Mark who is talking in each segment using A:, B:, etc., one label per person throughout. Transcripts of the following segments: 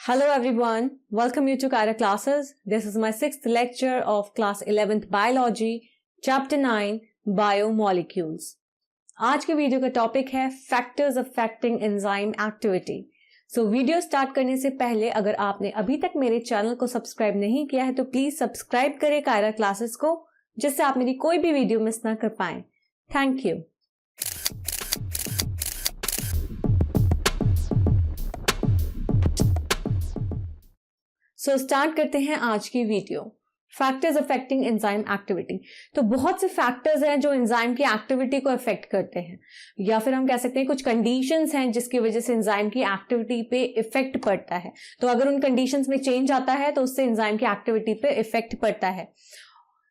A: Hello everyone, welcome you to Kyra classes. This is my 6th lecture of class 11th biology, chapter 9 biomolecules. आज के video का topic है factors affecting enzyme activity. So video start करने से पहले अगर आपने अभी तक मेरे चैनल को सब्सक्राइब नहीं किया है तो प्लीज सब्सक्राइब करें कायरा क्लासेस को, जिससे आप मेरी कोई भी वीडियो मिस ना कर पाएं. Thank you. सो स्टार्ट करते हैं आज की video. Factors affecting enzyme activity. तो बहुत से फैक्टर्स हैं जो एंजाइम की एक्टिविटी को अफेक्ट करते हैं, या फिर हम कह सकते हैं कुछ कंडीशंस हैं जिसकी वजह से एंजाइम की एक्टिविटी पे इफेक्ट पड़ता है. तो अगर उन कंडीशंस में चेंज आता है तो उससे एंजाइम की एक्टिविटी पे इफेक्ट पड़ता है.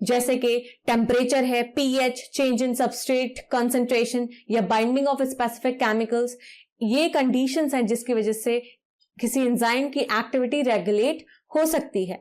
A: जैसे कि टेम्परेचर है, pH, change in substrate concentration या बाइंडिंग ऑफ स्पेसिफिक केमिकल्स. ये कंडीशंस हैं जिसकी वजह से किसी एंजाइम की एक्टिविटी रेगुलेट हो सकती है.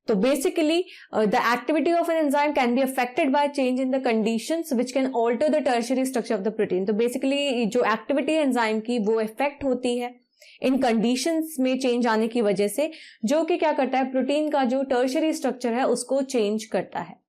A: तो basically the activity of an enzyme can be affected by change in the conditions which can alter the tertiary structure of the protein. तो बेसिकली जो एक्टिविटी है एंजाइम की वो इफेक्ट होती है इन कंडीशंस में चेंज आने की वजह से, जो कि क्या करता है, प्रोटीन का जो टर्शियरी स्ट्रक्चर है उसको चेंज करता है.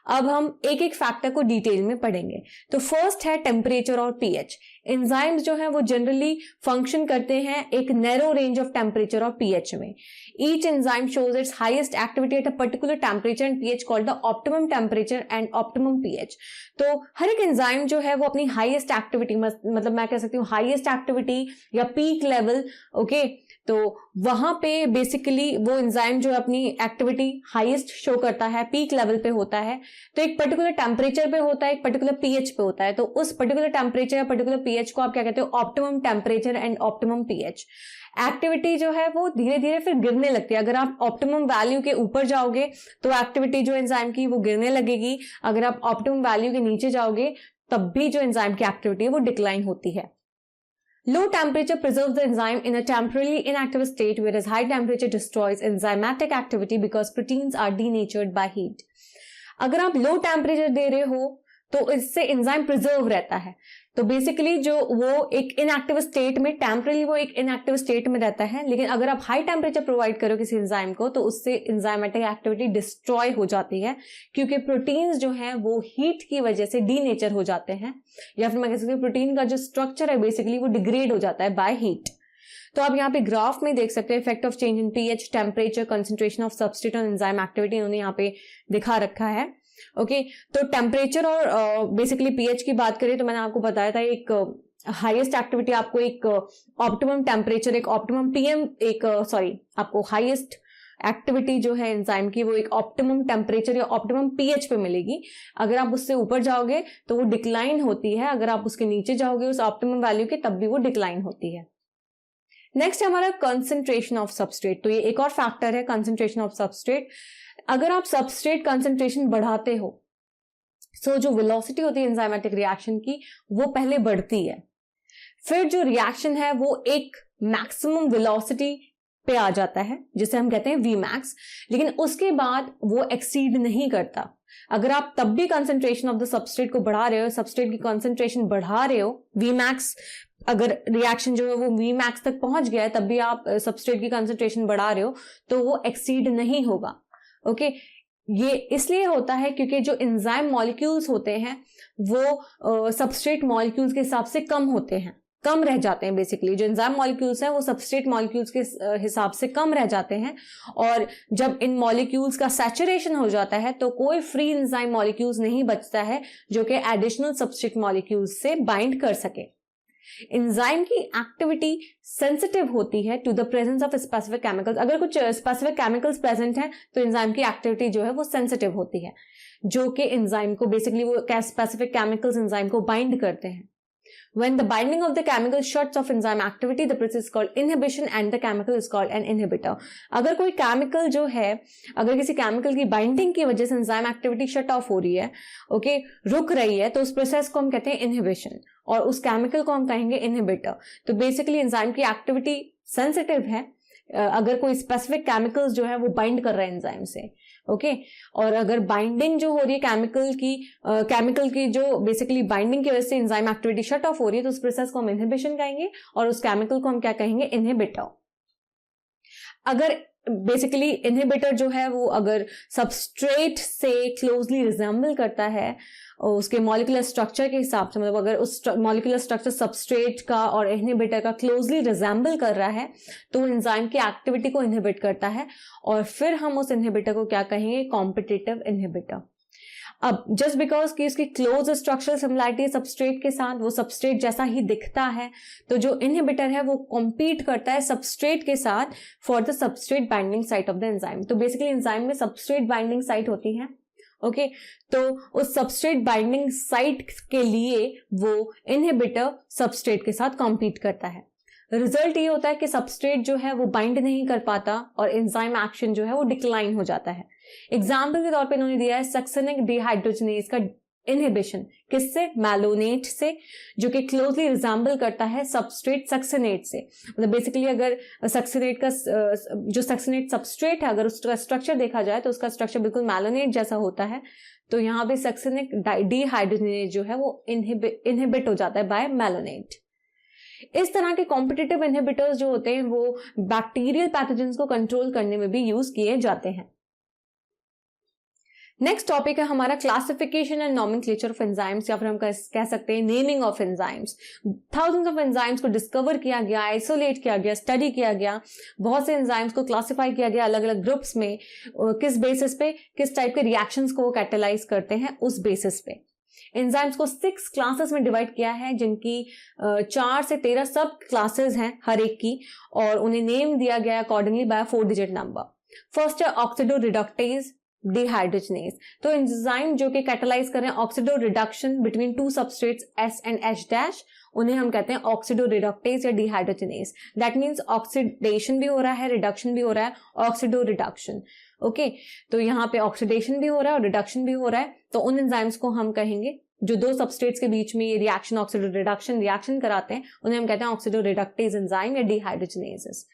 A: अब हम एक एक फैक्टर को डिटेल में पढ़ेंगे. तो फर्स्ट है टेम्परेचर और पीएच. एंजाइम्स जो है वो जनरली फंक्शन करते हैं एक नैरो रेंज ऑफ टेम्परेचर और पीएच में. Each enzyme shows it's highest activity at a particular temperature and pH called the optimum temperature and optimum pH. तो हर एक एंजाइम जो है वो अपनी हाईएस्ट एक्टिविटी, मतलब मैं कह सकती हूँ हाईएस्ट एक्टिविटी या पीक लेवल, ओके, तो वहां पे बेसिकली वो एंजाइम जो अपनी एक्टिविटी हाईएस्ट शो करता है, पीक लेवल पे होता है. तो एक पर्टिकुलर टेम्परेचर पे होता है, एक पर्टिकुलर पीएच पे होता है. तो उस पर्टिकुलर टेम्परेचर या पर्टिकुलर पीएच को आप क्या कहते हो, optimum temperature and optimum pH. Activity जो है वो धीरे धीरे फिर गिरने लगती है. अगर आप ऑप्टिमम वैल्यू के ऊपर जाओगे तो एक्टिविटी जो एंजाइम की वो गिरने लगेगी. अगर आप ऑप्टिमम वैल्यू के नीचे जाओगे तब भी जो एंजाइम की एक्टिविटी है वो डिक्लाइन होती है. Low temperature preserves the enzyme in a temporarily inactive state, whereas high temperature destroys enzymatic activity because proteins are denatured by heat. अगर आप लो टेम्परेचर दे रहे हो तो इससे एंजाइम प्रिजर्व रहता है. तो बेसिकली जो वो एक इनएक्टिव स्टेट में, टेम्परली वो एक इनएक्टिव स्टेट में रहता है. लेकिन अगर आप हाई टेम्परेचर प्रोवाइड करो किसी एंजाइम को तो उससे एंजाइमेटिक एक्टिविटी डिस्ट्रॉय हो जाती है, क्योंकि प्रोटीन्स जो हैं वो हीट की वजह से डीनेचर हो जाते हैं, या फिर मैं कह सकती हूँ प्रोटीन का जो स्ट्रक्चर है बेसिकली वो डिग्रेड हो जाता है बाय हीट. तो आप यहाँ पे ग्राफ में देख सकते हैं effect of change in pH, temperature, concentration of substrate on enzyme activity, इन्होंने यहाँ पे दिखा रखा है. ओके, तो टेम्परेचर और बेसिकली पीएच की बात करें तो मैंने आपको बताया था एक हाईएस्ट एक्टिविटी आपको एक ऑप्टिमम टेम्परेचर, एक ऑप्टिमम पीएम, एक आपको हाईएस्ट एक्टिविटी जो है एंजाइम की वो एक ऑप्टिमम टेम्परेचर या ऑप्टिमम पीएच पे मिलेगी. अगर आप उससे ऊपर जाओगे तो वो डिक्लाइन होती है. अगर आप उसके नीचे जाओगे उस ऑप्टिमम वैल्यू के तब भी वो डिक्लाइन होती है. नेक्स्ट है हमारा कंसंट्रेशन ऑफ सबस्ट्रेट. तो ये एक और फैक्टर है कंसंट्रेशन ऑफ सबस्ट्रेट. अगर आप सबस्ट्रेट कंसंट्रेशन बढ़ाते हो सो जो वेलोसिटी होती है एंजाइमेटिक रिएक्शन की वो पहले बढ़ती है, फिर जो रिएक्शन है वो एक मैक्सिमम वेलोसिटी पे आ जाता है जिसे हम कहते हैं Vmax, लेकिन उसके बाद वो एक्सीड नहीं करता. अगर आप तब भी कंसंट्रेशन ऑफ द सबस्ट्रेट को बढ़ा रहे हो, सबस्ट्रेट की कंसंट्रेशन बढ़ा रहे हो, Vmax अगर रिएक्शन जो है वो Vmax तक पहुंच गया है तब भी आप सबस्ट्रेट की कंसंट्रेशन बढ़ा रहे हो तो वो एक्सीड नहीं होगा. ओके, ये इसलिए होता है क्योंकि जो एंजाइम मॉलिक्यूल्स होते हैं वो सबस्ट्रेट मॉलिक्यूल्स के हिसाब से कम होते हैं, कम रह जाते हैं. बेसिकली जो एंजाइम मॉलिक्यूल्स हैं वो सबस्ट्रेट मॉलिक्यूल्स के हिसाब से कम रह जाते हैं, और जब इन मॉलिक्यूल्स का सैचुरेशन हो जाता है तो कोई फ्री एंजाइम मॉलिक्यूल्स नहीं बचता है जो कि एडिशनल सबस्ट्रेट मॉलिक्यूल्स से बाइंड कर सके. एंजाइम की एक्टिविटी सेंसिटिव होती है to the presence of specific chemicals. अगर कुछ स्पेसिफिक केमिकल्स प्रेजेंट हैं तो एंजाइम की एक्टिविटी जो है वो सेंसिटिव होती है, जो कि एंजाइम को बेसिकली वो स्पेसिफिक केमिकल्स एंजाइम को बाइंड करते हैं. When the binding of the chemical shuts off enzyme activity, the process is called inhibition and the chemical is called an inhibitor. अगर कोई केमिकल जो है, अगर किसी केमिकल की बाइंडिंग की वजह से एंजाइम एक्टिविटी शट ऑफ हो रही है, ओके, रुक रही है, तो उस प्रोसेस को हम कहते हैं इनहिबिशन और उस केमिकल को हम कहेंगे इनहिबिटर. तो बेसिकली एंजाइम की एक्टिविटी सेंसिटिव है अगर कोई स्पेसिफिक केमिकल्स जो है वो बाइंड कर रहा है एंजाइम से. ओके, और अगर बाइंडिंग जो हो रही है केमिकल की जो बेसिकली बाइंडिंग की वजह से एंजाइम एक्टिविटी शट ऑफ हो रही है तो उस प्रोसेस को हम इनहिबिशन कहेंगे और उस केमिकल को हम क्या कहेंगे, इनहिबिटर. अगर बेसिकली इनहिबिटर जो है वो अगर सबस्ट्रेट से क्लोजली रिजेंबल करता है उसके मॉलिक्यूलर स्ट्रक्चर के हिसाब से, मतलब अगर उस मॉलिक्यूलर स्ट्रक्चर सबस्ट्रेट का और इनहिबिटर का क्लोजली रिजेंबल कर रहा है तो एंजाइम की एक्टिविटी को इनहिबिट करता है, और फिर हम उस इनहिबिटर को क्या कहेंगे, कॉम्पिटिटिव इनहिबिटर। अब जस्ट बिकॉज कि उसकी क्लोज स्ट्रक्चरल सिमिलैरिटी है सबस्ट्रेट के साथ, वो सबस्ट्रेट जैसा ही दिखता है, तो जो इनहिबिटर है वो कॉम्पीट करता है सबस्ट्रेट के साथ for the substrate binding site of the enzyme. तो बेसिकली एंजाइम में सबस्ट्रेट बाइंडिंग साइट होती है, ओके तो उस सबस्ट्रेट बाइंडिंग साइट के लिए वो इनहिबिटर सबस्ट्रेट के साथ कॉम्पीट करता है। रिजल्ट ये होता है कि सबस्ट्रेट जो है वो बाइंड नहीं कर पाता और एंजाइम एक्शन जो है वो डिक्लाइन हो जाता है। एग्जाम्पल के तौर पे इन्होंने दिया है सक्सेनिक डिहाइड्रोजनेज का इनहिबिशन, किससे, मैलोनेट से, जो कि क्लोजली रिजेंबल करता है सबस्ट्रेट सक्सेनेट से। मतलब बेसिकली अगर सक्सेनेट का जो सक्सेनेट सबस्ट्रेट है अगर उसका स्ट्रक्चर देखा जाए तो उसका स्ट्रक्चर बिल्कुल मैलोनेट जैसा होता है, तो यहाँ पे सक्सेनिक डिहाइड्रोजनेज जो है वो इनहिबिट हो जाता है बाय मैलोनेट। इस तरह के कॉम्पिटिटिव इनहिबिटर्स जो होते हैं वो बैक्टीरियल पैथोजेंस को कंट्रोल करने में भी यूज किए जाते हैं। नेक्स्ट टॉपिक है हमारा classification and nomenclature of enzymes, या फिर हम कह सकते हैं naming of enzymes. Thousands of enzymes को डिस्कवर किया गया, आइसोलेट किया गया, स्टडी किया गया, बहुत से एंजाइम्स को क्लासिफाई किया गया अलग अलग ग्रुप्स में, किस बेसिस पे, किस टाइप के रिएक्शंस को वो कैटेलाइज करते हैं उस बेसिस पे। एंजाइम्स को 6 क्लासेस में डिवाइड किया है, जिनकी 4 से 13 सब क्लासेस हैं हर एक की, और उन्हें नेम दिया गया accordingly by 4 digit number. First है ऑक्सीडो रिडक्टेज डिहाइड्रोजनेज। तो एंजाइम जो कि कैटेलाइज कर रहे हैं oxidoreduction between 2 substrates S and H', उन्हें हम कहते हैं ऑक्सीडो रिडक्टेज या डिहाइड्रोजनेज। दैट मीन्स ऑक्सीडेशन भी हो रहा है, रिडक्शन भी हो रहा है, ऑक्सीडो रिडक्शन। ओके तो यहाँ पे ऑक्सीडेशन भी हो रहा है और रिडक्शन भी हो रहा है, तो उन एंजाइम्स को हम कहेंगे जो 2 सबस्ट्रेट्स के बीच में ये रिएक्शन ऑक्सीडो रिडक्शन रिएक्शन कराते हैं, उन्हें हम कहते हैं ऑक्सीडो रिडक्टेज एंजाइम या डिहाइड्रोजनेजेस।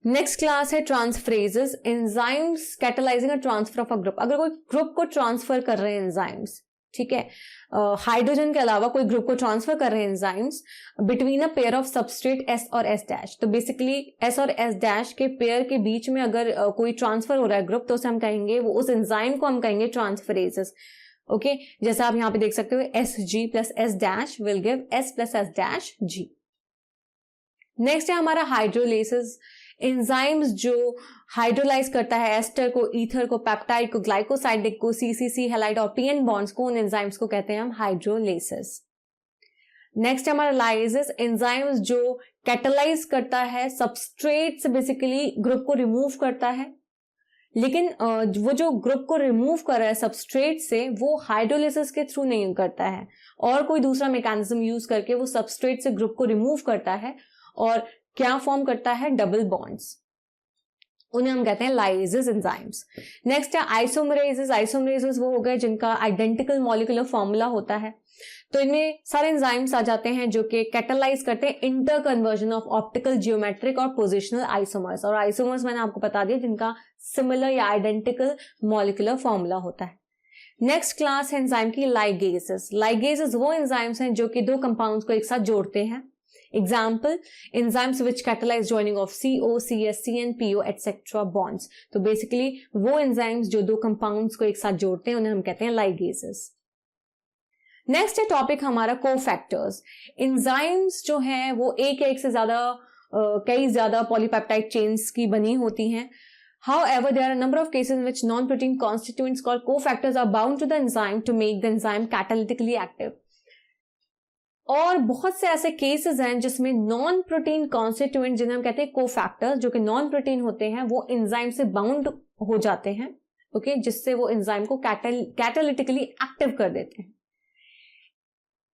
A: नेक्स्ट क्लास है transferases, enzymes catalysing a transfer of a group. अगर कोई ग्रुप को ट्रांसफर कर रहे हैं एंजाइम्स, ठीक है, हाइड्रोजन के अलावा कोई ग्रुप को ट्रांसफर कर रहे हैं enzymes between a pair of substrate S और S', तो बेसिकली S और S' के पेयर के बीच में अगर कोई ट्रांसफर हो रहा है ग्रुप, तो उसे हम कहेंगे, वो उस एंजाइम को हम कहेंगे ट्रांसफरेजेस। ओके जैसा आप यहाँ पे देख सकते हो Sg plus S' will give S plus S'G। Next है हमारा हाइड्रोलेसिस, एंजाइम्स जो हाइड्रोलाइज करता है एस्टर को, ईथर को, पेप्टाइड को, ग्लाइकोसाइडिक को, CCC हैलाइड और PN बॉन्ड्स को, उन एंजाइम्स को कहते हैं हम हाइड्रोलेसिस। नेक्स्ट हमारा लाइसिस, एंजाइम्स जो कैटेलाइज करता है सबस्ट्रेट से, बेसिकली ग्रुप को रिमूव करता है, लेकिन वो जो ग्रुप को रिमूव कर रहा है सबस्ट्रेट से वो हाइड्रोलिसिस के थ्रू नहीं करता है, और कोई दूसरा मैकेनिज्म यूज करके वो सबस्ट्रेट से ग्रुप को रिमूव करता है और क्या फॉर्म करता है, डबल बॉन्ड्स, उन्हें हम कहते हैं लाइसिस एंजाइम्स। नेक्स्ट है आइसोमरेजेस, आइसोमरेजेस वो हो गए जिनका आइडेंटिकल मॉलिक्यूलर फॉर्मूला होता है, तो इनमें सारे एंजाइम्स आ जाते हैं जो कि कैटेलाइज करते हैं inter conversion of optical, geometric और पोजिशनल आइसोमर्स, और आइसोमर्स मैंने आपको बता दिया जिनका सिमिलर या आइडेंटिकल मॉलिक्यूलर फॉर्मूला होता है। नेक्स्ट क्लास है एंजाइम की लाइगेसेस। लाइगेसेस वो एंजाइम्स हैं जो कि 2 कंपाउंड्स को एक साथ जोड़ते हैं। Example enzymes which catalyse joining of CO, CS, CN, PO etcetera bonds. तो बेसिकली वो एंजाइम्स जो 2 कंपाउंड्स को एक साथ जोड़ते हैं उन्हें हम कहते हैं लाइगेसेस। नेक्स्ट है टॉपिक हमारा कोफैक्टर्स। एंजाइम्स जो हैं वो एक या एक से ज्यादा कई ज्यादा पॉलीपेप्टाइड चेन्स की बनी होती हैं। However, there are a number of cases in which non-protein constituents called cofactors are bound to the enzyme to make the enzyme catalytically active. और बहुत से ऐसे केसेस हैं जिसमें नॉन प्रोटीन कॉन्स्टिट्यूएंट, जिन्हें हम कहते हैं कोफैक्टर्स, जो कि नॉन प्रोटीन होते हैं, वो एंजाइम से बाउंड हो जाते हैं, ओके, जिससे वो एंजाइम को कैटालिटिकली एक्टिव कर देते हैं।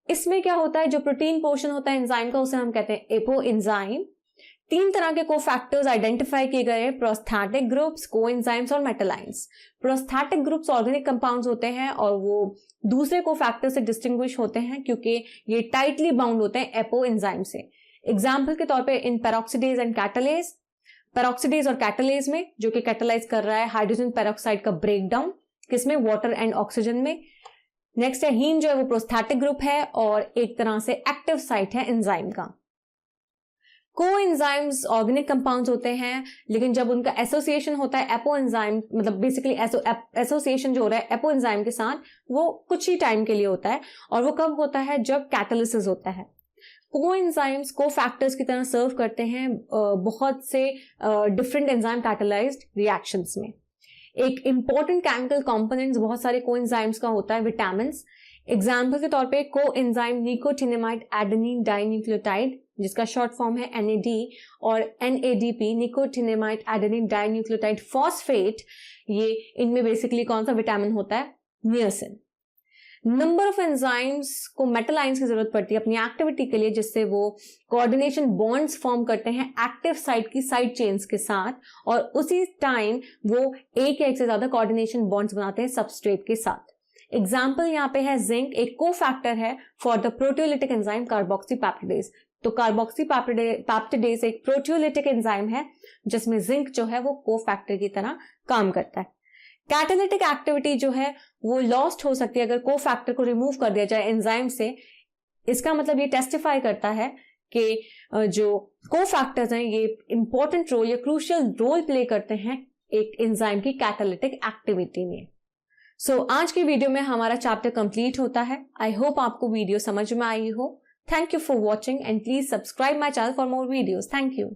A: इसमें क्या होता है, जो प्रोटीन पोर्शन होता है एंजाइम का उसे हम कहते हैं एपो एंजाइम। 3 तरह के कोफैक्टर्स आइडेंटिफाई किए गए हैं, प्रोस्थेटिक ग्रुप्स, कोएंजाइम्स और मेटालाइंस। प्रोस्थेटिक ग्रुप्स ऑर्गेनिक कंपाउंड्स होते हैं और वो दूसरे कोफैक्टर से डिस्टिंग्विश होते हैं क्योंकि ये टाइटली बाउंड होते हैं एपो एंजाइम से। एग्जाम्पल के तौर पे इन पेरोक्सीडेज एंड कैटालेज, पेरोक्सीडेज और कैटालेज में जो कि कैटालाइज कर रहा है हाइड्रोजन पेरोक्साइड का ब्रेकडाउन, किसमें, वाटर एंड ऑक्सीजन में। नेक्स्ट है हीन, जो है वो प्रोस्थेटिक ग्रुप है और एक तरह से एक्टिव साइट है एंजाइम का। कोएंजाइम्स ऑर्गेनिक कंपाउंड्स होते हैं, लेकिन जब उनका एसोसिएशन होता है एपो एंजाइम, मतलब बेसिकली एसोसिएशन जो हो रहा है एपो एंजाइम के साथ, वो कुछ ही टाइम के लिए होता है। और वो कब होता है? जब कैटालिसिस होता है। कोएंजाइम्स को फैक्टर्स की तरह सर्व करते हैं बहुत से डिफरेंट एंजाइम कैटालाइज्ड रिएक्शंस में। एक इंपॉर्टेंट केमिकल कंपोनेंट्स बहुत सारे कोएंजाइम्स का होता है विटामिन। एग्जाम्पल के तौर पे कोएंजाइम निकोटिनामाइड एडेनिन डाइन्यूक्लियोटाइड, जिसका शॉर्ट फॉर्म है NAD, और NADP nicotinamide adenine dinucleotide phosphate, ये इनमें बेसिकली कौन सा विटामिन होता है? नियासिन। नंबर ऑफ एंजाइम्स को मेटल आयंस की जरूरत पड़ती है अपनी एक्टिविटी के लिए, जिससे वो कोऑर्डिनेशन बॉन्ड्स फॉर्म करते हैं एक्टिव साइट की साइड चेन्स के साथ, और उसी टाइम वो एक या एक से ज्यादा कोऑर्डिनेशन बॉन्ड्स बनाते हैं सबस्ट्रेट के साथ। एग्जाम्पल यहाँ पे है जिंक, एक कोफैक्टर है for the proteolytic enzyme carboxypeptidase. तो कार्बोक्सीपेप्टिडेज एक प्रोटियोलिटिक एंजाइम है जिसमें जिंक जो है वो कोफैक्टर की तरह काम करता है। कैटालिटिक एक्टिविटी जो है वो लॉस्ट हो सकती है अगर कोफैक्टर को रिमूव कर दिया जाए एंजाइम से। इसका मतलब ये टेस्टिफाई करता है कि जो कोफैक्टर्स हैं ये इंपॉर्टेंट रोल या क्रूशियल रोल प्ले करते हैं एक एंजाइम की कैटालिटिक एक्टिविटी में। सो आज की वीडियो में हमारा चैप्टर कंप्लीट होता है। आई होप आपको वीडियो समझ में आई हो। Thank you for watching and please subscribe my channel for more videos. Thank you.